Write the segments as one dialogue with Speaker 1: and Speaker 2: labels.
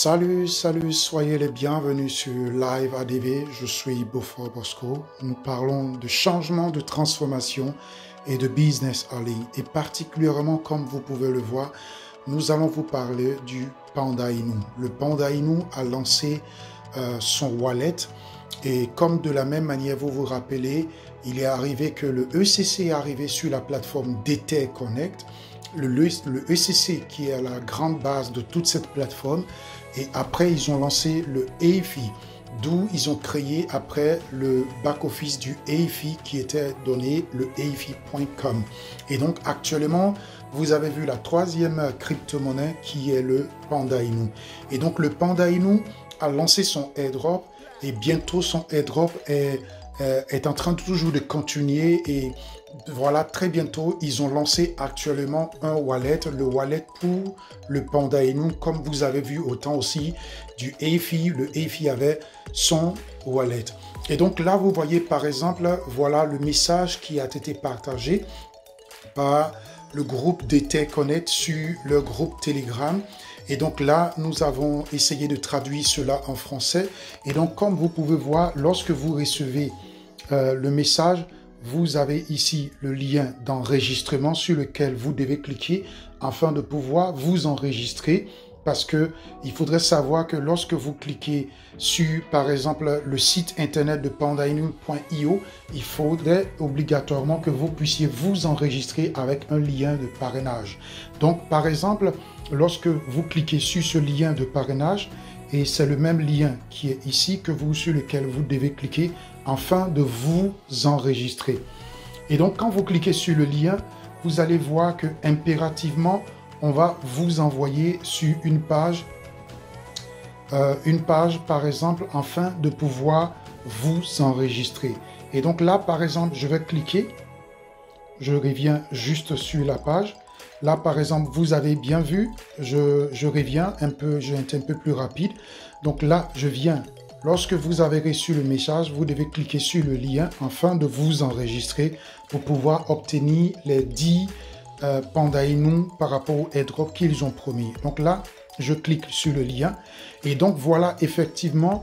Speaker 1: Salut, soyez les bienvenus sur Live ADV, je suis Beaufort Bosco. Nous parlons de changement, de transformation et de business en ligne. Et particulièrement, comme vous pouvez le voir, nous allons vous parler du Panda Inu. Le Panda Inu a lancé son wallet et comme de la même manière, vous vous rappelez, il est arrivé que le ECC est arrivé sur la plateforme d'Ether Connect. Le ECC qui est à la grande base de toute cette plateforme, et après ils ont lancé le EIFI, d'où ils ont créé après le back-office du EIFI qui était donné, le eifi.com. Et donc actuellement, vous avez vu la troisième crypto-monnaie qui est le Panda Inu. Et donc le Panda Inu a lancé son airdrop et bientôt son airdrop est en train toujours de continuer et voilà, très bientôt, ils ont lancé actuellement un wallet, le wallet pour le Panda Inu, comme vous avez vu autant aussi du EIFI, le EIFI avait son wallet. Et donc là, vous voyez par exemple, voilà le message qui a été partagé par le groupe d'Ether Connect sur le groupe Telegram. Et donc là, nous avons essayé de traduire cela en français. Et donc, comme vous pouvez voir, lorsque vous recevez le message, vous avez ici le lien d'enregistrement sur lequel vous devez cliquer afin de pouvoir vous enregistrer, parce que il faudrait savoir que lorsque vous cliquez sur, par exemple, le site internet de pandainu.io, il faudrait obligatoirement que vous puissiez vous enregistrer avec un lien de parrainage. Donc, par exemple, lorsque vous cliquez sur ce lien de parrainage, et c'est le même lien qui est ici sur lequel vous devez cliquer afin de vous enregistrer. Et donc, quand vous cliquez sur le lien, vous allez voir que impérativement, on va vous envoyer sur une page par exemple, afin de pouvoir vous enregistrer. Et donc là, par exemple, je vais cliquer. Je reviens juste sur la page. Là, par exemple, vous avez bien vu, je reviens un peu, je vais être un peu plus rapide. Donc là, je viens. Lorsque vous avez reçu le message, vous devez cliquer sur le lien afin de vous enregistrer pour pouvoir obtenir les 10 Panda Inu par rapport au airdrop qu'ils ont promis. Donc là, je clique sur le lien et donc voilà, effectivement,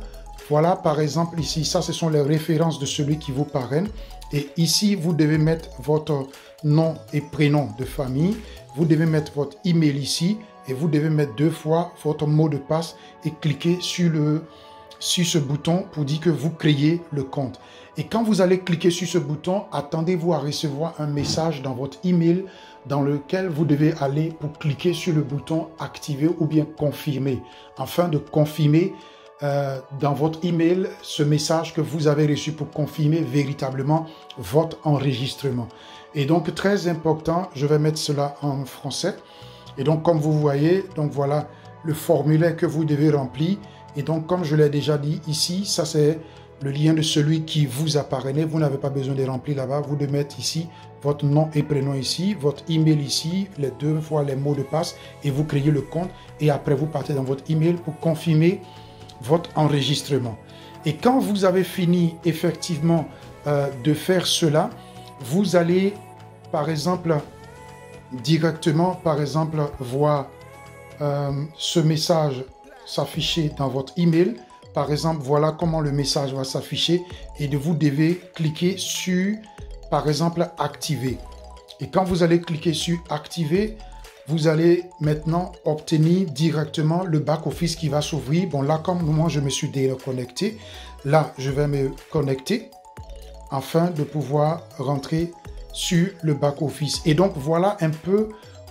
Speaker 1: voilà par exemple ici, ça ce sont les références de celui qui vous parraine. Et ici, vous devez mettre votre nom et prénom de famille. Vous devez mettre votre email ici et vous devez mettre 2 fois votre mot de passe et cliquer sur ce bouton pour dire que vous créez le compte. Et quand vous allez cliquer sur ce bouton, attendez-vous à recevoir un message dans votre email dans lequel vous devez aller pour cliquer sur le bouton activer ou bien confirmer afin de confirmer dans votre email ce message que vous avez reçu pour confirmer véritablement votre enregistrement. Et donc très important, je vais mettre cela en français. Et donc comme vous voyez, donc voilà le formulaire que vous devez remplir. Et donc comme je l'ai déjà dit ici, ça c'est le lien de celui qui vous a parrainé. Vous n'avez pas besoin de remplir là-bas. Vous devez mettre ici votre nom et prénom ici, votre email ici, les 2 fois les mots de passe et vous créez le compte. Et après vous partez dans votre email pour confirmer votre enregistrement. Et quand vous avez fini effectivement de faire cela, vous allez par exemple directement voir ce message s'afficher dans votre email. Par exemple, voilà comment le message va s'afficher et vous devez cliquer sur, par exemple, activer. Et quand vous allez cliquer sur activer, vous allez maintenant obtenir directement le back-office qui va s'ouvrir. Bon, là, comme moi, je me suis déjà connecté, là, je vais me connecter afin de pouvoir rentrer sur le back-office. Et donc, voilà un peu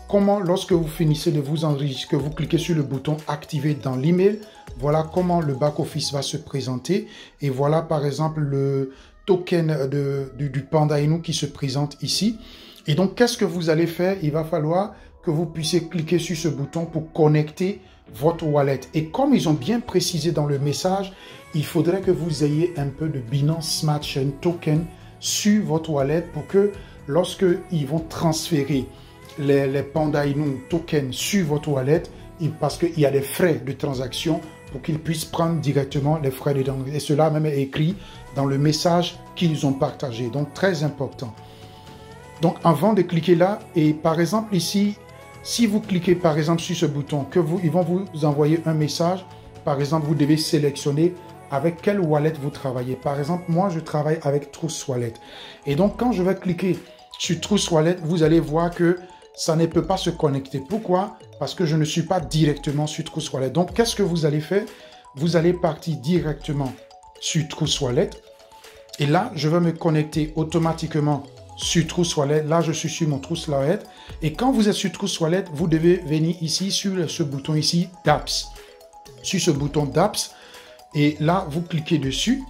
Speaker 1: comment, lorsque vous finissez de vous enregistrer, que vous cliquez sur le bouton activer dans l'email, voilà comment le back-office va se présenter. Et voilà, par exemple, le token du Panda Inu qui se présente ici. Et donc, qu'est-ce que vous allez faire? Il va falloir que vous puissiez cliquer sur ce bouton pour connecter votre wallet. Et comme ils ont bien précisé dans le message, il faudrait que vous ayez un peu de Binance Smart Chain Token sur votre wallet pour que lorsque ils vont transférer les Panda Inu tokens sur votre wallet, parce qu'il y a des frais de transaction pour qu'ils puissent prendre directement les frais de transaction. Et cela même est écrit dans le message qu'ils ont partagé. Donc, très important. Donc, avant de cliquer là, et par exemple ici, si vous cliquez par exemple sur ce bouton, ils vont vous envoyer un message par exemple, vous devez sélectionner avec quelle wallet vous travaillez. Par exemple, moi, je travaille avec Trust Wallet. Et donc, quand je vais cliquer sur Trust Wallet, vous allez voir que ça ne peut pas se connecter. Pourquoi? Parce que je ne suis pas directement sur Trust Wallet. Donc, qu'est-ce que vous allez faire? Vous allez partir directement sur Trust Wallet. Et là, je vais me connecter automatiquement sur Trust Wallet. Là, je suis sur mon Trust Wallet. Et quand vous êtes sur Trust Wallet, vous devez venir ici sur ce bouton ici, d'apps. Sur ce bouton d'apps. Et là, vous cliquez dessus.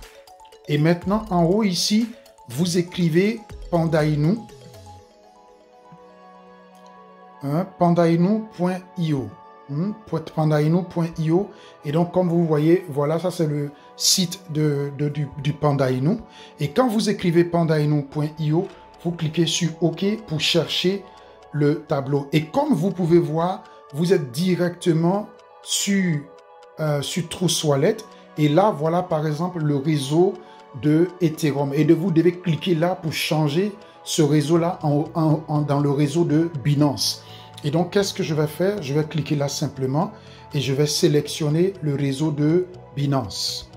Speaker 1: Et maintenant, en haut ici, vous écrivez Pandainu. Pandainu.io. Pandainu.io. Et donc, comme vous voyez, voilà, ça c'est le site du Pandainu. Et quand vous écrivez Pandainu.io, vous cliquez sur OK pour chercher le tableau. Et comme vous pouvez voir, vous êtes directement sur Trust Wallet. Et là, voilà par exemple le réseau de Ethereum. Et vous devez cliquer là pour changer ce réseau-là dans le réseau de Binance. Et donc, qu'est-ce que je vais faire? Je vais cliquer là simplement et je vais sélectionner le réseau de Binance.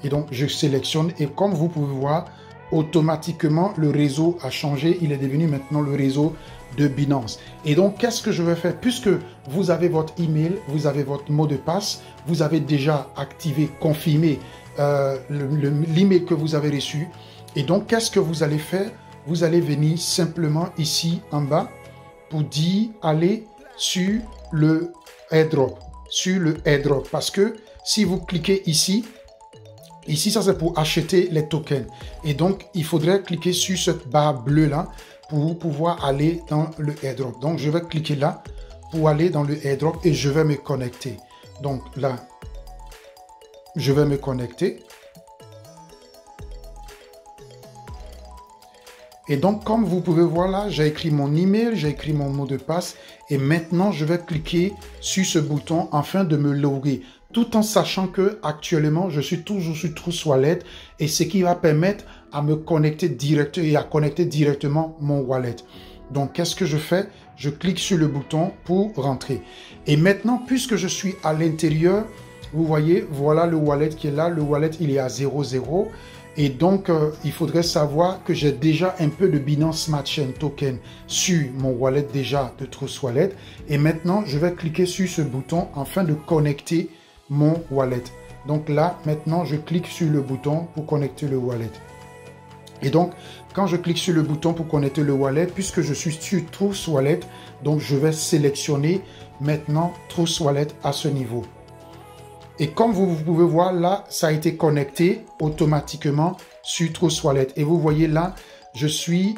Speaker 1: Et donc, je sélectionne et comme vous pouvez voir, automatiquement, le réseau a changé. Il est devenu maintenant le réseau de Binance. Et donc, qu'est-ce que je vais faire? Puisque vous avez votre email, vous avez votre mot de passe, vous avez déjà activé, confirmé l'email que vous avez reçu. Et donc, qu'est-ce que vous allez faire? Vous allez venir simplement ici en bas pour dire aller sur le airdrop. Sur le airdrop. Parce que si vous cliquez ici, ça c'est pour acheter les tokens. Et donc, il faudrait cliquer sur cette barre bleue là pour pouvoir aller dans le airdrop. Donc, je vais cliquer là pour aller dans le airdrop et je vais me connecter. Donc là, je vais me connecter. Et donc, comme vous pouvez voir là, j'ai écrit mon email, j'ai écrit mon mot de passe. Et maintenant, je vais cliquer sur ce bouton afin de me loguer. Tout en sachant que actuellement, je suis toujours sur Trust Wallet. Et ce qui va permettre à me connecter directement et à connecter directement mon wallet. Donc, qu'est-ce que je fais? Je clique sur le bouton pour rentrer. Et maintenant, puisque je suis à l'intérieur, vous voyez, voilà le wallet qui est là. Le wallet, il est à 0,0. Et donc, il faudrait savoir que j'ai déjà un peu de Binance Smart Chain Token sur mon wallet déjà de Trust Wallet. Et maintenant, je vais cliquer sur ce bouton afin de connecter mon wallet. Donc là, maintenant, je clique sur le bouton pour connecter le wallet. Et donc, quand je clique sur le bouton pour connecter le wallet, puisque je suis sur Trust Wallet, donc je vais sélectionner maintenant Trust Wallet à ce niveau. Et comme vous pouvez voir là, ça a été connecté automatiquement sur Trust Wallet. Et vous voyez là, je suis...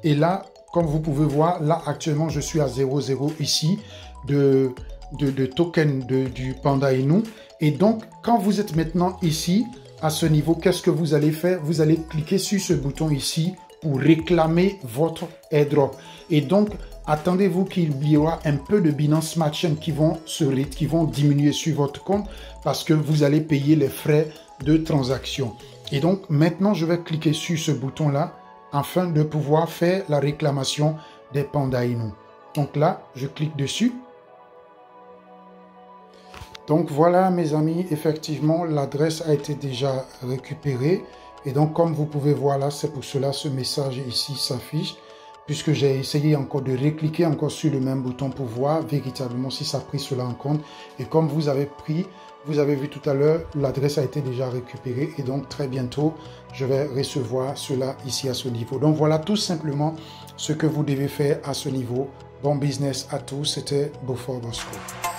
Speaker 1: Et là, comme vous pouvez voir, là actuellement, je suis à 0,0 ici de token du Pandainu. Et donc, quand vous êtes maintenant ici, à ce niveau, qu'est-ce que vous allez faire? Vous allez cliquer sur ce bouton ici pour réclamer votre airdrop. Et donc, attendez-vous qu'il y aura un peu de Binance Smart Chain qui vont diminuer sur votre compte parce que vous allez payer les frais de transaction. Et donc, maintenant, je vais cliquer sur ce bouton-là afin de pouvoir faire la réclamation des Pandainu. Donc là, je clique dessus. Donc voilà mes amis, effectivement l'adresse a été déjà récupérée et donc comme vous pouvez voir là, c'est pour cela ce message ici s'affiche puisque j'ai essayé encore de recliquer encore sur le même bouton pour voir véritablement si ça a pris cela en compte et comme vous avez vu tout à l'heure, l'adresse a été déjà récupérée et donc très bientôt je vais recevoir cela ici à ce niveau. Donc voilà tout simplement ce que vous devez faire à ce niveau. Bon business à tous, c'était Beaufort Bosco.